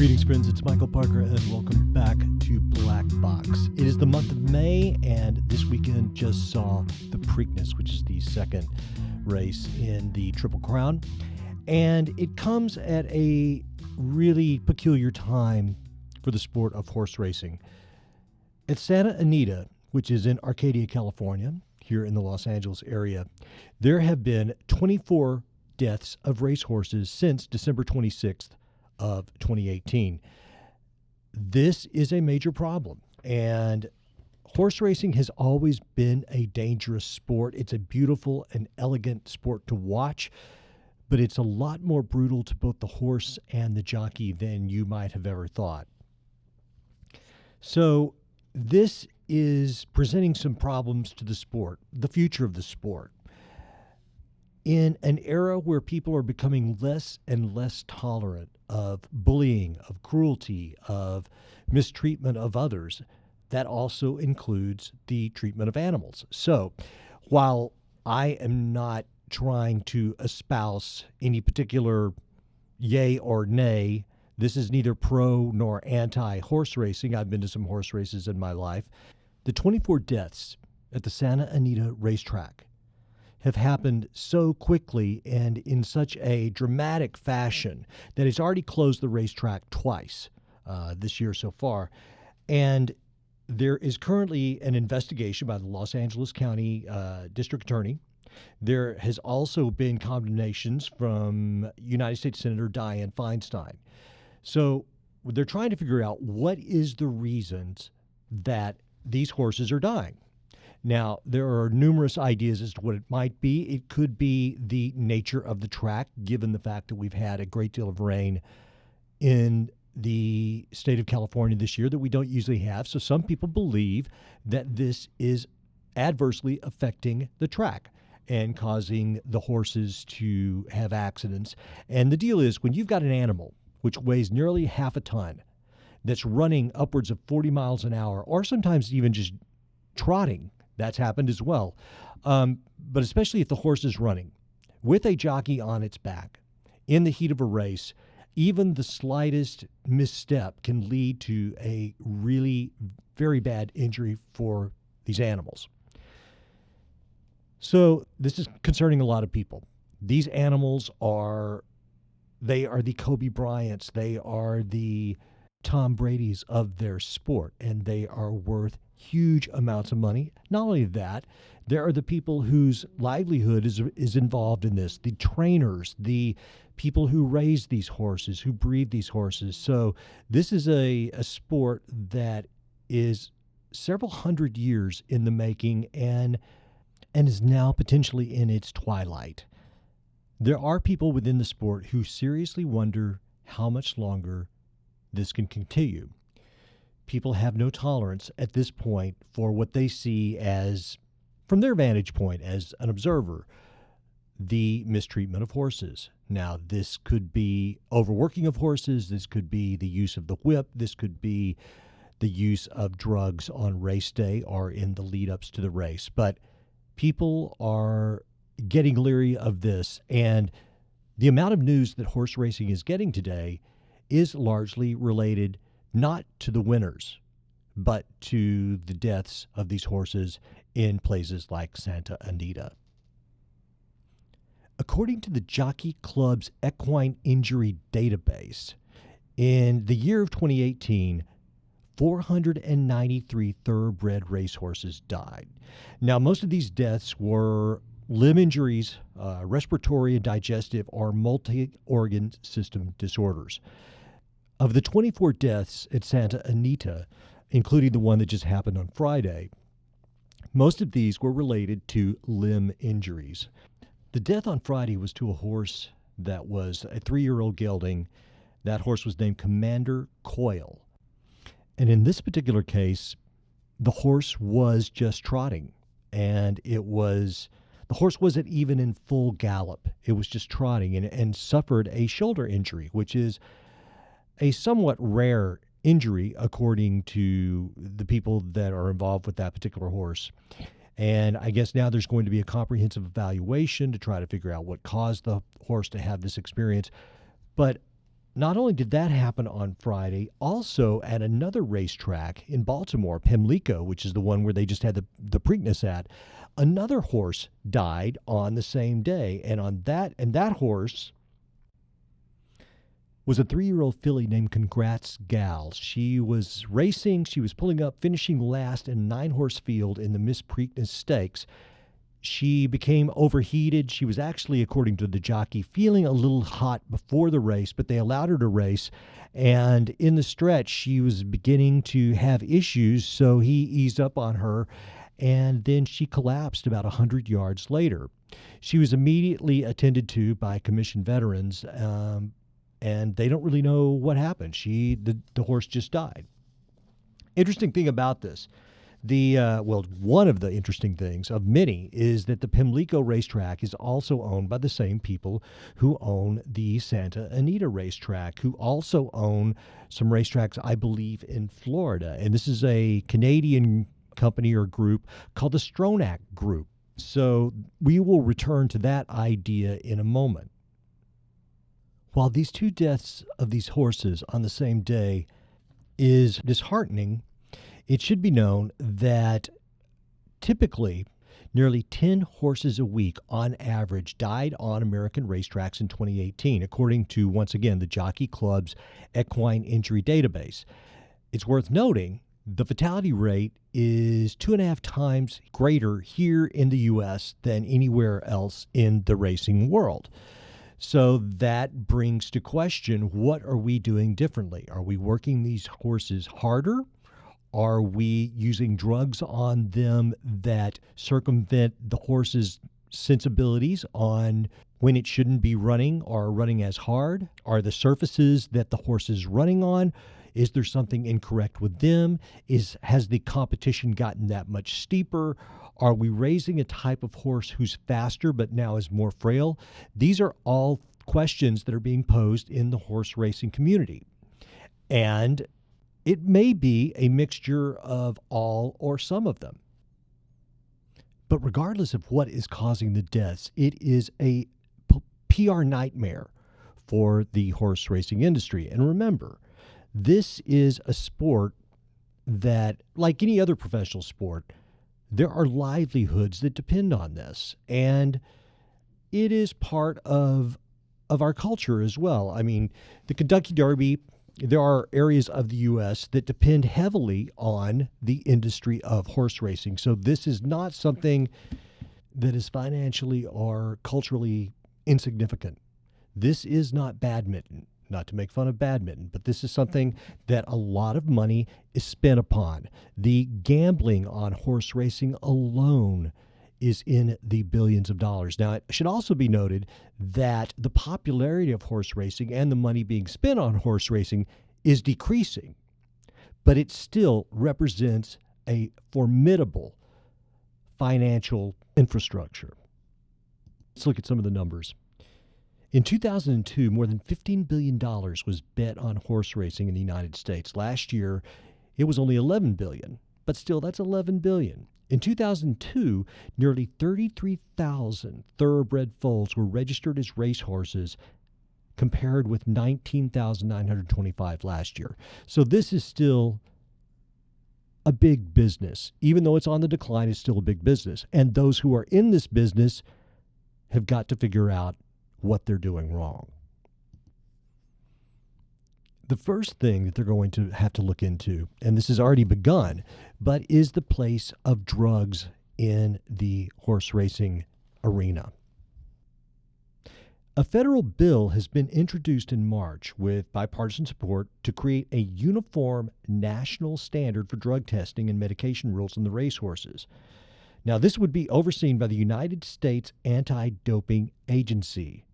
Greetings, friends. It's Michael Parker, and welcome back to Black Box. It is the month of May, and this weekend just saw the Preakness, which is the second race in the Triple Crown. And it comes at a really peculiar time for the sport of horse racing. At Santa Anita, which is in Arcadia, California, here in the Los Angeles area, there have been 24 deaths of racehorses since December 26th of 2018. This is a major problem, and horse racing has always been a dangerous sport. It's a beautiful and elegant sport to watch, but it's a lot more brutal to both the horse and the jockey than you might have ever thought. So this is presenting some problems to the sport, the future of the sport. In an era where people are becoming less and less tolerant of bullying, of cruelty, of mistreatment of others, that also includes the treatment of animals. So while I am not trying to espouse any particular yay or nay, this is neither pro nor anti-horse racing. I've been to some horse races in my life. The 24 deaths at the Santa Anita Racetrack have happened so quickly and in such a dramatic fashion that it's already closed the racetrack twice this year so far. And there is currently an investigation by the Los Angeles County District Attorney. There has also been condemnations from United States Senator Dianne Feinstein. So they're trying to figure out what is the reasons that these horses are dying. Now, there are numerous ideas as to what it might be. It could be the nature of the track, given the fact that we've had a great deal of rain in the state of California this year that we don't usually have. So some people believe that this is adversely affecting the track and causing the horses to have accidents. And the deal is, when you've got an animal which weighs nearly half a ton, that's running upwards of 40 miles an hour, or sometimes even just trotting, that's happened as well. But especially if the horse is running with a jockey on its back in the heat of a race, even the slightest misstep can lead to a really very bad injury for these animals. So this is concerning a lot of people. These animals they are the Kobe Bryants. They are the Tom Brady's of their sport, and they are worth huge amounts of money. Not only that, there are the people whose livelihood is involved in this, the trainers, the people who raise these horses, who breed these horses. So this is a sport that is several hundred years in the making and is now potentially in its twilight. There are people within the sport who seriously wonder how much longer this can continue. People have no tolerance at this point for what they see as, from their vantage point as an observer, the mistreatment of horses. Now, this could be overworking of horses. This could be the use of the whip. This could be the use of drugs on race day or in the lead-ups to the race. But people are getting leery of this, and the amount of news that horse racing is getting today is largely related not to the winners, but to the deaths of these horses in places like Santa Anita. According to the Jockey Club's Equine Injury Database, in the year of 2018, 493 thoroughbred racehorses died. Now, most of these deaths were limb injuries, respiratory and digestive, or multi-organ system disorders. Of the 24 deaths at Santa Anita, including the one that just happened on Friday, most of these were related to limb injuries. The death on Friday was to a horse that was a 3-year-old gelding. That horse was named Commander Coyle. And in this particular case, the horse was just trotting, and the horse wasn't even in full gallop. It was just trotting and suffered a shoulder injury, which is a somewhat rare injury according to the people that are involved with that particular horse. And I guess now there's going to be a comprehensive evaluation to try to figure out what caused the horse to have this experience. But Not only did that happen on Friday, also at another racetrack in Baltimore, Pimlico, which is the one where they just had the Preakness at, another horse died on the same day. And that horse was a 3-year-old filly named Congrats Gal. She was racing, she was pulling up, finishing last in a 9-horse field in the Miss Preakness Stakes. She became overheated. She was actually, according to the jockey, feeling a little hot before the race, but they allowed her to race. And in the stretch, she was beginning to have issues, so he eased up on her, and then she collapsed about 100 yards later. She was immediately attended to by commissioned veterans, and they don't really know what happened. The horse just died. Interesting thing about this, one of the interesting things of many is that the Pimlico racetrack is also owned by the same people who own the Santa Anita Racetrack, who also own some racetracks, I believe, in Florida. And this is a Canadian company or group called the Stronach Group. So we will return to that idea in a moment. While these 2 deaths of these horses on the same day is disheartening, it should be known that typically nearly 10 horses a week on average died on American racetracks in 2018, according to, once again, the Jockey Club's Equine Injury Database. It's worth noting the fatality rate is 2.5 times greater here in the U.S. than anywhere else in the racing world. So that brings to question, what are we doing differently? Are we working these horses harder? Are we using drugs on them that circumvent the horse's sensibilities on when it shouldn't be running or running as hard? Are the surfaces that the horse is running on, is there something incorrect with them? Has the competition gotten that much steeper? Are we raising a type of horse who's faster but now is more frail? These are all questions that are being posed in the horse racing community. And it may be a mixture of all or some of them. But regardless of what is causing the deaths, it is a PR nightmare for the horse racing industry. And remember, this is a sport that, like any other professional sport, there are livelihoods that depend on this. And it is part of our culture as well. I mean, the Kentucky Derby, there are areas of the U.S. that depend heavily on the industry of horse racing. So this is not something that is financially or culturally insignificant. This is not badminton, not to make fun of badminton, but this is something that a lot of money is spent upon. The gambling on horse racing alone is in the billions of dollars. Now, it should also be noted that the popularity of horse racing and the money being spent on horse racing is decreasing, but it still represents a formidable financial infrastructure. Let's look at some of the numbers. In 2002, more than $15 billion was bet on horse racing in the United States. Last year, it was only $11 billion, but still, that's $11 billion. In 2002, nearly 33,000 thoroughbred foals were registered as racehorses, compared with 19,925 last year. So this is still a big business. Even though it's on the decline, it's still a big business. And those who are in this business have got to figure out what they're doing wrong. The first thing that they're going to have to look into, and this has already begun, but is the place of drugs in the horse racing arena. A federal bill has been introduced in March with bipartisan support to create a uniform national standard for drug testing and medication rules in the racehorses. Now, this would be overseen by the United States Anti-Doping Agency.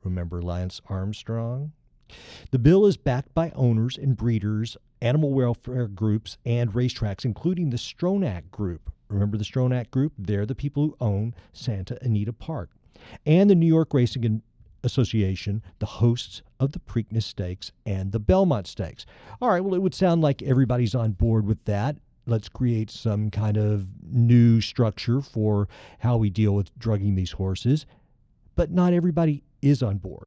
Remember Lance Armstrong? The bill is backed by owners and breeders, animal welfare groups, and racetracks, including the Stronach Group. Remember the Stronach Group? They're the people who own Santa Anita Park. And the New York Racing Association, the hosts of the Preakness Stakes and the Belmont Stakes. All right, well, it would sound like everybody's on board with that. Let's create some kind of new structure for how we deal with drugging these horses. But not everybody is on board.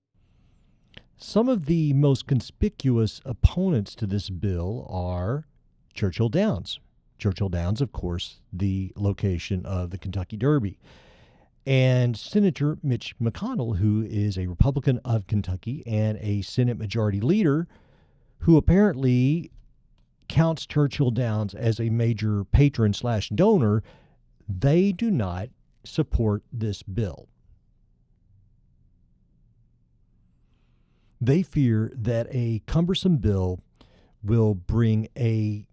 Some of the most conspicuous opponents to this bill are Churchill Downs. Churchill Downs, of course, the location of the Kentucky Derby. And Senator Mitch McConnell, who is a Republican of Kentucky and a Senate Majority Leader, who apparently counts Churchill Downs as a major patron/donor, they do not support this bill. They fear that a cumbersome bill will bring a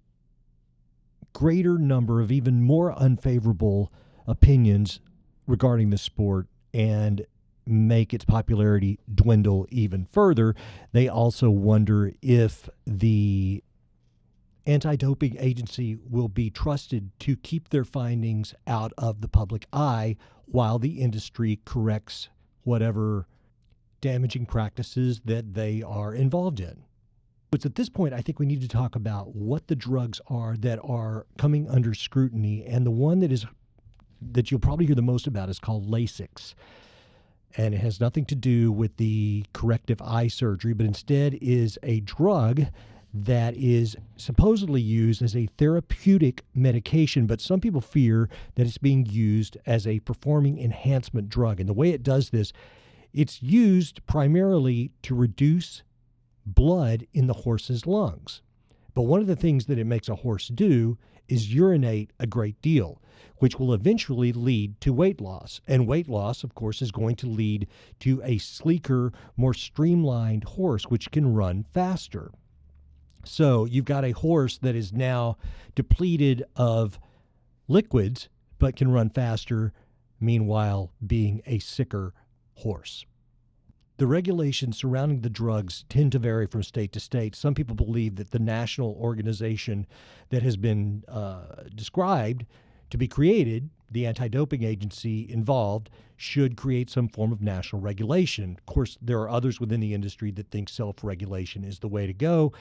greater number of even more unfavorable opinions regarding the sport and make its popularity dwindle even further. They also wonder if the anti-doping agency will be trusted to keep their findings out of the public eye while the industry corrects whatever damaging practices that they are involved in. It's at this point I think we need to talk about what the drugs are that are coming under scrutiny, and the one that you'll probably hear the most about is called Lasix. And it has nothing to do with the corrective eye surgery, but instead is a drug that is supposedly used as a therapeutic medication, but some people fear that it's being used as a performing enhancement drug. And the way it does this, it's used primarily to reduce blood in the horse's lungs. But one of the things that it makes a horse do is urinate a great deal, which will eventually lead to weight loss. And weight loss, of course, is going to lead to a sleeker, more streamlined horse, which can run faster. So you've got a horse that is now depleted of liquids, but can run faster, meanwhile being a sicker horse. The regulations surrounding the drugs tend to vary from state to state. Some people believe that the national organization that has been described to be created, the anti-doping agency involved, should create some form of national regulation. Of course, there are others within the industry that think self-regulation is the way to go.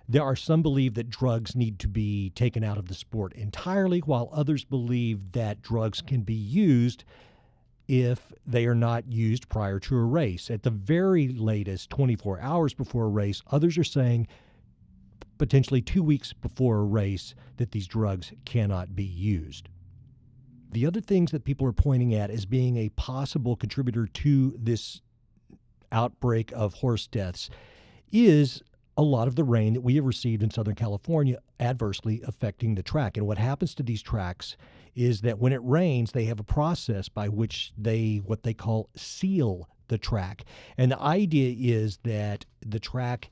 There are some believe that drugs need to be taken out of the sport entirely, while others believe that drugs can be used if they are not used prior to a race. At the very latest, 24 hours before a race, others are saying potentially 2 weeks before a race that these drugs cannot be used. The other things that people are pointing at as being a possible contributor to this outbreak of horse deaths is a lot of the rain that we have received in Southern California adversely affecting the track. And what happens to these tracks is that when it rains, they have a process by which what they call seal the track. And the idea is that the track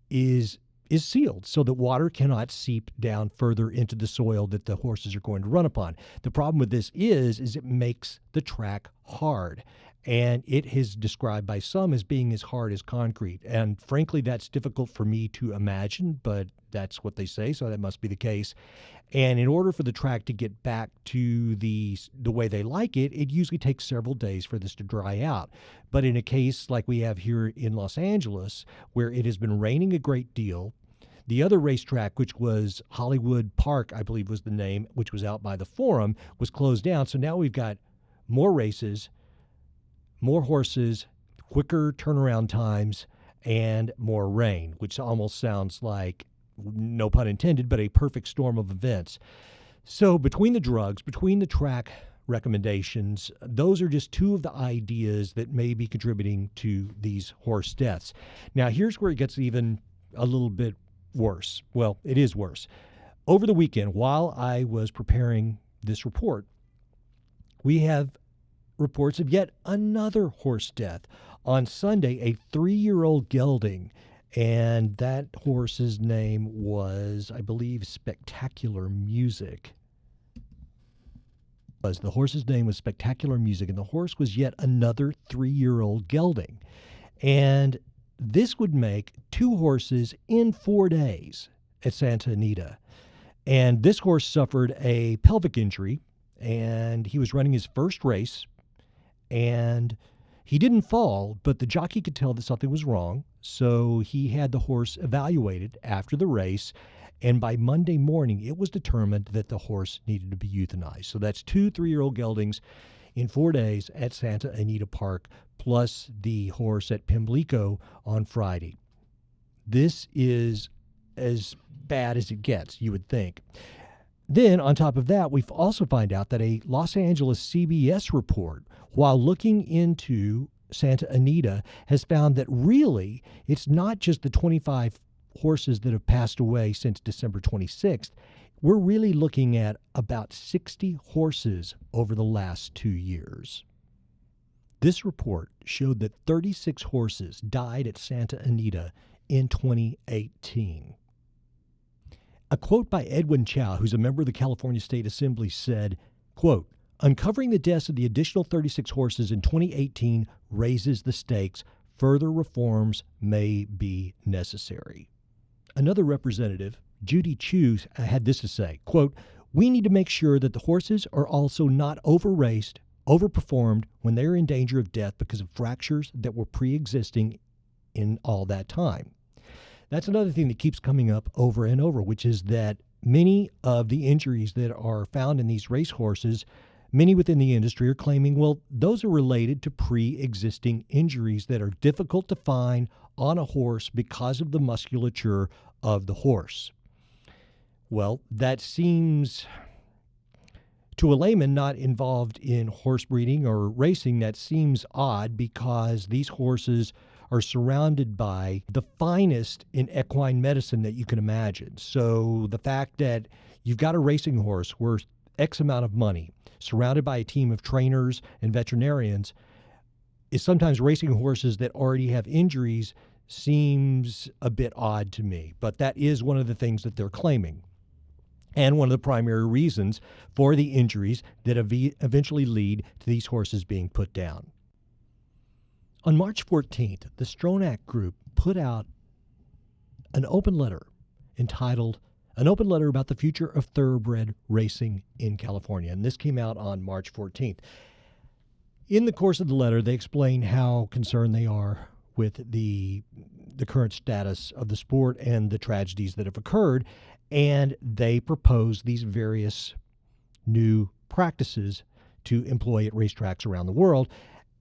is sealed so that water cannot seep down further into the soil that the horses are going to run upon. The problem with this is it makes the track hard. And it is described by some as being as hard as concrete. And frankly, that's difficult for me to imagine, but that's what they say, so that must be the case. And in order for the track to get back to the way they like it, it usually takes several days for this to dry out. But in a case like we have here in Los Angeles, where it has been raining a great deal, the other racetrack, which was Hollywood Park, I believe was the name, which was out by the Forum, was closed down. So now we've got more races, more horses, quicker turnaround times, and more rain, which almost sounds like, no pun intended, but a perfect storm of events. So between the drugs, between the track recommendations, those are just two of the ideas that may be contributing to these horse deaths. Now, here's where it gets even a little bit worse. Well, it is worse. Over the weekend, while I was preparing this report, we have reports of yet another horse death. On Sunday, a 3-year-old gelding, and that horse's name was, I believe, Spectacular Music. The horse's name was Spectacular Music, and the horse was yet another 3-year-old gelding. And this would make 2 horses in 4 days at Santa Anita. And this horse suffered a pelvic injury, and he was running his first race. And he didn't fall, but the jockey could tell that something was wrong. So he had the horse evaluated after the race. And by Monday morning, it was determined that the horse needed to be euthanized. So that's 2 3-year-old geldings in 4 days at Santa Anita Park, plus the horse at Pimlico on Friday. This is as bad as it gets, you would think. Then, on top of that, we've also found out that a Los Angeles CBS report, while looking into Santa Anita, has found that really it's not just the 25 horses that have passed away since December 26th. We're really looking at about 60 horses over the last 2 years. This report showed that 36 horses died at Santa Anita in 2018. A quote by Edwin Chow, who's a member of the California State Assembly, said, quote, "Uncovering the deaths of the additional 36 horses in 2018 raises the stakes. Further reforms may be necessary." Another representative, Judy Chu, had this to say, quote, "We need to make sure that the horses are also not over-raced, overperformed when they are in danger of death because of fractures that were pre-existing in all that time." That's another thing that keeps coming up over and over, which is that many of the injuries that are found in these racehorses, many within the industry are claiming, well, those are related to pre-existing injuries that are difficult to find on a horse because of the musculature of the horse. Well, that seems, to a layman not involved in horse breeding or racing, that seems odd because these horses are surrounded by the finest in equine medicine that you can imagine. So the fact that you've got a racing horse worth X amount of money, surrounded by a team of trainers and veterinarians, is sometimes racing horses that already have injuries seems a bit odd to me. But that is one of the things that they're claiming, and one of the primary reasons for the injuries that eventually lead to these horses being put down. On March 14th, the Stronach Group put out an open letter entitled "An Open Letter About the Future of Thoroughbred Racing in California." And this came out on March 14th. In the course of the letter, they explain how concerned they are with the current status of the sport and the tragedies that have occurred. And they propose these various new practices to employ at racetracks around the world.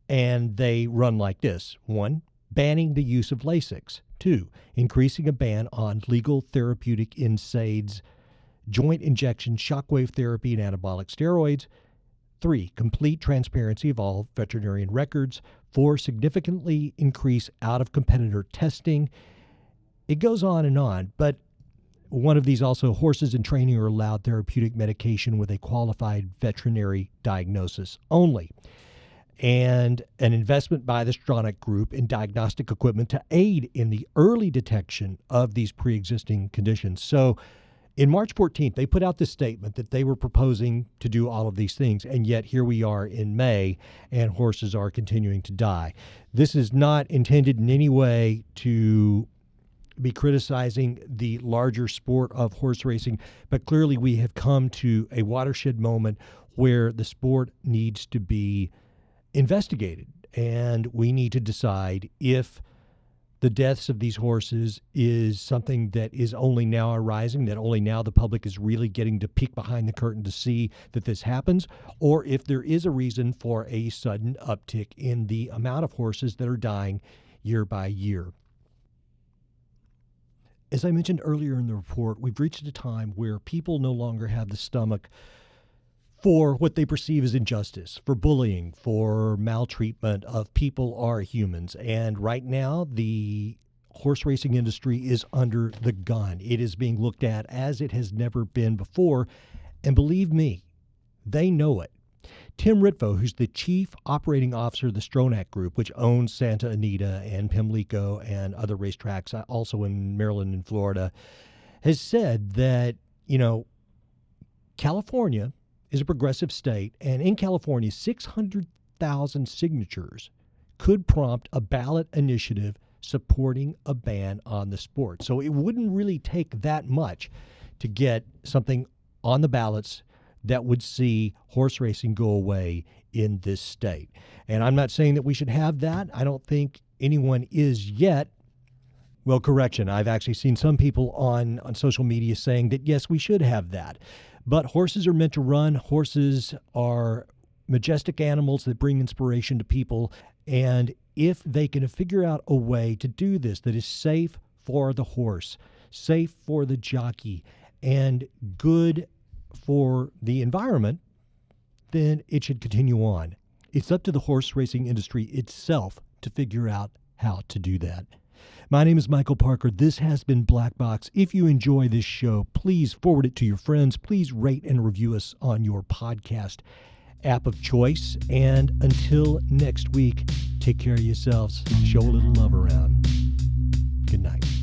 And they run like this. 1, banning the use of Lasix. 2, increasing a ban on legal therapeutic NSAIDs, joint injection, shockwave therapy, and anabolic steroids. 3, complete transparency of all veterinarian records. 4, significantly increase out-of-competitor testing. It goes on, but one of these also, horses in training are allowed therapeutic medication with a qualified veterinary diagnosis only. And an investment by the Stronach Group in diagnostic equipment to aid in the early detection of these pre-existing conditions. So in March 14th, they put out this statement that they were proposing to do all of these things, and yet here we are in May, and horses are continuing to die. This is not intended in any way to be criticizing the larger sport of horse racing, but clearly we have come to a watershed moment where the sport needs to be investigated, and we need to decide if the deaths of these horses is something that is only now arising, that only now the public is really getting to peek behind the curtain to see that this happens, or if there is a reason for a sudden uptick in the amount of horses that are dying year by year. As I mentioned earlier in the report, we've reached a time where people no longer have the stomach for what they perceive as injustice, for bullying, for maltreatment of people or humans. And right now, the horse racing industry is under the gun. It is being looked at as it has never been before. And believe me, they know it. Tim Ritvo, who's the chief operating officer of the Stronach Group, which owns Santa Anita and Pimlico and other racetracks, also in Maryland and Florida, has said that, California is a progressive state, and in California, 600,000 signatures could prompt a ballot initiative supporting a ban on the sport. So it wouldn't really take that much to get something on the ballots that would see horse racing go away in this state. And I'm not saying that we should have that. I don't think anyone is yet. Well, correction, I've actually seen some people on social media saying that, yes, we should have that. But horses are meant to run. Horses are majestic animals that bring inspiration to people. And if they can figure out a way to do this that is safe for the horse, safe for the jockey, and good for the environment, then it should continue on. It's up to the horse racing industry itself to figure out how to do that. My name is Michael Parker. This has been Black Box. If you enjoy this show, please forward it to your friends. Please rate and review us on your podcast app of choice. And until next week, take care of yourselves. Show a little love around. Good night.